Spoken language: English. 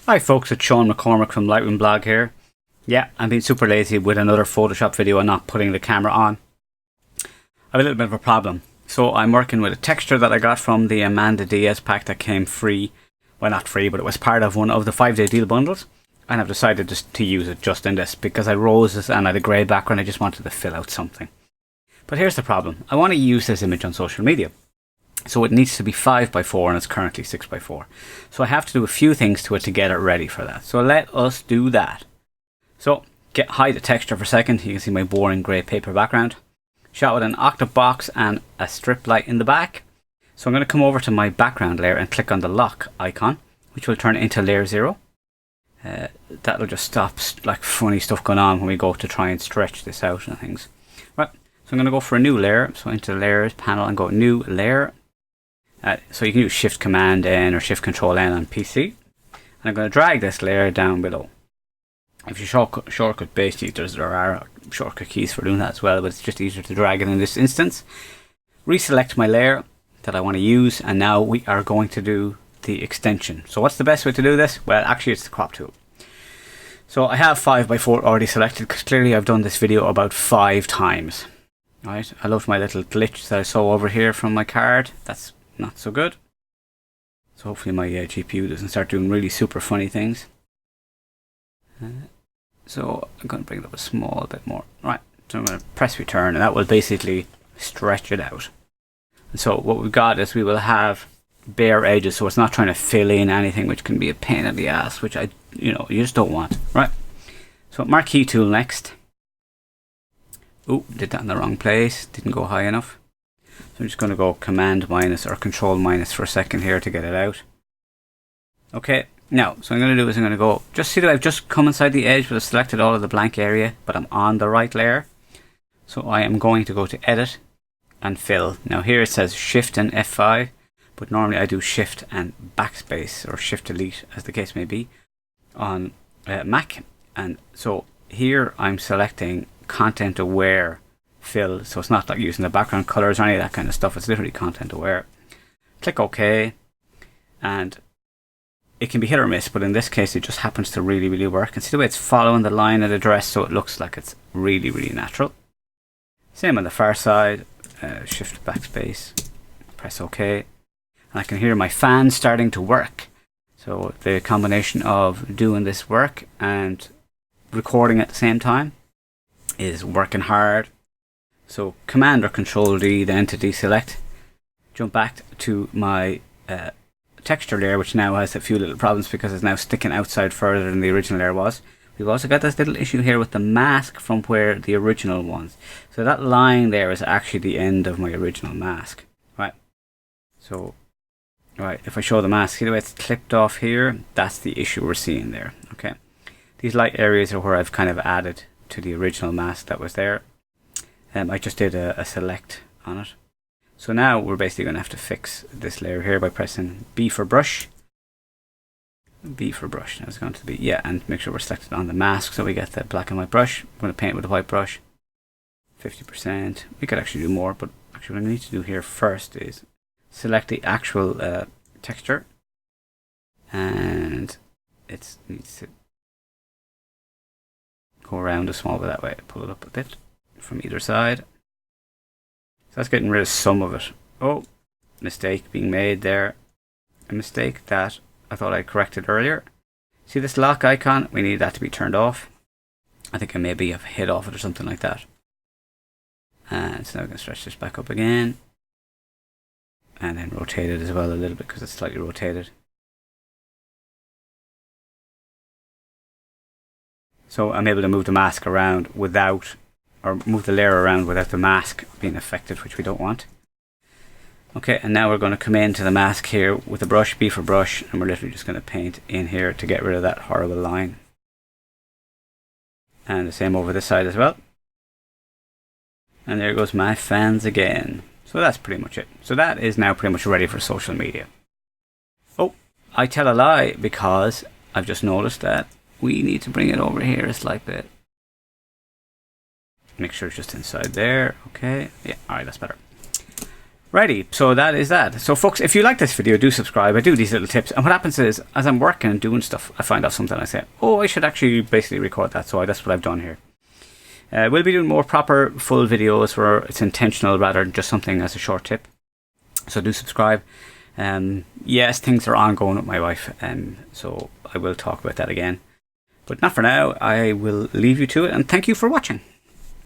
Hi folks, it's Sean McCormick from Lightroom blog here. Yeah, I'm being super lazy with another Photoshop video and not putting the camera on. I have a little bit of a problem. So I'm working with a texture that I got from the Amanda Diaz pack that came free. Well, not free, but it was part of one of the 5-day deal bundles. And I've decided just to use it just in this because I rose this and I had a grey background. I just wanted to fill out something. But here's the problem. I want to use this image on social media. So it needs to be 5x4 and it's currently 6x4. So I have to do a few things to it to get it ready for that. So let us do that. So hide the texture for a second. You can see my boring grey paper background. Shot with an octave box and a strip light in the back. So I'm going to come over to my background layer and click on the lock icon, which will turn it into layer 0. That'll just stop like funny stuff going on when we go to try and stretch this out and things. Right, so I'm going to go for a new layer. So into the layers panel and go new layer. So you can use Shift Command N or Shift Control N on PC. And I'm going to drag this layer down below. If you shortcut basically there are shortcut keys for doing that as well, but it's just easier to drag it in this instance. Reselect my layer that I want to use, and now we are going to do the extension. So what's the best way to do this? Well, actually it's the crop tool. So I have 5x4 already selected because clearly I've done this video about 5 times. Right, I love my little glitch that I saw over here from my card. That's not so good. So hopefully my GPU doesn't start doing really super funny things. So I'm going to bring it up a small bit more. Right, so I'm going to press return and that will basically stretch it out. And so what we've got is we will have bare edges, so it's not trying to fill in anything, which can be a pain in the ass, which you just don't want. Right, so marquee tool next. Oh, did that in the wrong place, didn't go high enough. So I'm just going to go Command minus or Control minus for a second here to get it out. Okay, now, so I'm going to do is I'm going to go, just see that I've just come inside the edge, but I've selected all of the blank area, but I'm on the right layer. So I am going to go to Edit and Fill. Now here it says Shift and F5, but normally I do Shift and Backspace or Shift Delete as the case may be on Mac. And so here I'm selecting Content Aware Fill, so it's not like using the background colors or any of that kind of stuff. It's literally content aware. Click OK, and it can be hit or miss, but in this case it just happens to really work. And see the way it's following the line of the dress, so it looks like it's really natural. Same on the far side. Shift backspace, press OK, and I can hear my fan starting to work. So the combination of doing this work and recording at the same time is working hard. So Command or Control D then to deselect. Jump back to my texture layer, which now has a few little problems because it's now sticking outside further than the original layer was. We've also got this little issue here with the mask from where the original was. So that line there is actually the end of my original mask. Right. So, right, if I show the mask, see the way it's clipped off here? That's the issue we're seeing there. Okay. These light areas are where I've kind of added to the original mask that was there. I just did a select on it. So now we're basically going to have to fix this layer here by pressing B for brush. B for brush. Now it's going to be, yeah, and make sure we're selected on the mask so we get the black and white brush. I'm going to paint with a white brush. 50%. We could actually do more, but actually what I need to do here first is select the actual texture. And it needs to go around a small bit that way. Pull it up a bit from either side. So that's getting rid of some of it. Oh, mistake being made there. A mistake that I thought I corrected earlier. See this lock icon? We need that to be turned off. I think I maybe have hit off it or something like that. And so now we can stretch this back up again. And then rotate it as well a little bit because it's slightly rotated. So I'm able to move the mask around without, or move the layer around without the mask being affected, which we don't want. Okay, and now we're going to come into the mask here with a brush, B for brush, and we're literally just going to paint in here to get rid of that horrible line. And the same over this side as well. And there goes my fans again. So that's pretty much it. So that is now pretty much ready for social media. Oh, I tell a lie because I've just noticed that we need to bring it over here a slight bit. Make sure it's just inside there. Okay. Yeah, alright, that's better. Righty, so that is that. So folks, if you like this video, do subscribe. I do these little tips, and what happens is, as I'm working and doing stuff, I find out something, I say, oh, I should actually basically record that. So that's what I've done here. We'll be doing more proper full videos where it's intentional rather than just something as a short tip. So do subscribe. Yes, things are ongoing with my wife, so I will talk about that again. But not for now. I will leave you to it, and thank you for watching.